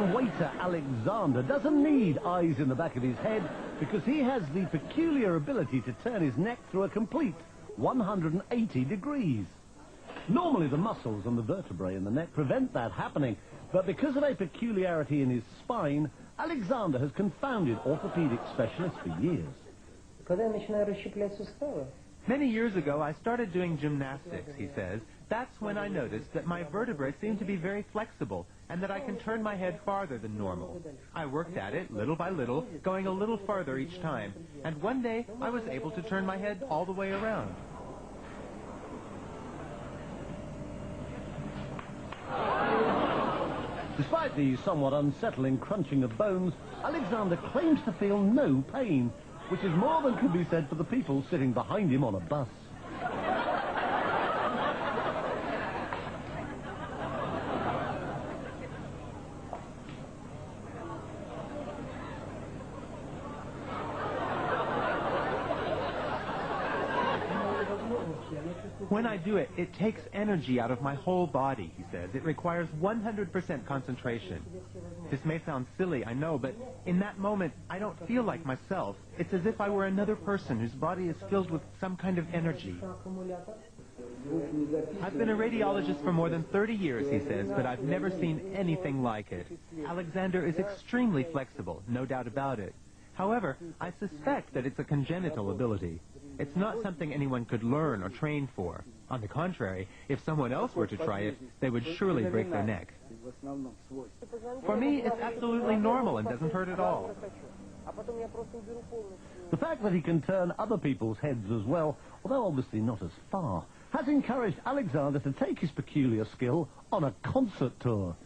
Russian waiter Alexander doesn't need eyes in the back of his head because he has the peculiar ability to turn his neck through a complete 180 degrees. Normally the muscles and the vertebrae in the neck prevent that happening, but because of a peculiarity in his spine, Alexander has confounded orthopedic specialists for years. Many years ago, I started doing gymnastics, he says. That's when I noticed that my vertebrae seem to be very flexible and that I can turn my head farther than normal. I worked at it little by little, going a little farther each time, and one day I was able to turn my head all the way around. Despite the somewhat unsettling crunching of bones, Alexander claims to feel no pain, which is more than can be said for the people sitting behind him on a bus. When I do it, it takes energy out of my whole body, he says. It requires 100% concentration. This may sound silly, I know, but in that moment, I don't feel like myself. It's as if I were another person whose body is filled with some kind of energy. I've been a radiologist for more than 30 years, he says, but I've never seen anything like it. Alexander is extremely flexible, no doubt about it. However, I suspect that it's a congenital ability. It's not something anyone could learn or train for. On the contrary, if someone else were to try it, they would surely break their neck. For me, it's absolutely normal and doesn't hurt at all. The fact that he can turn other people's heads as well, although obviously not as far, has encouraged Alexander to take his peculiar skill on a concert tour.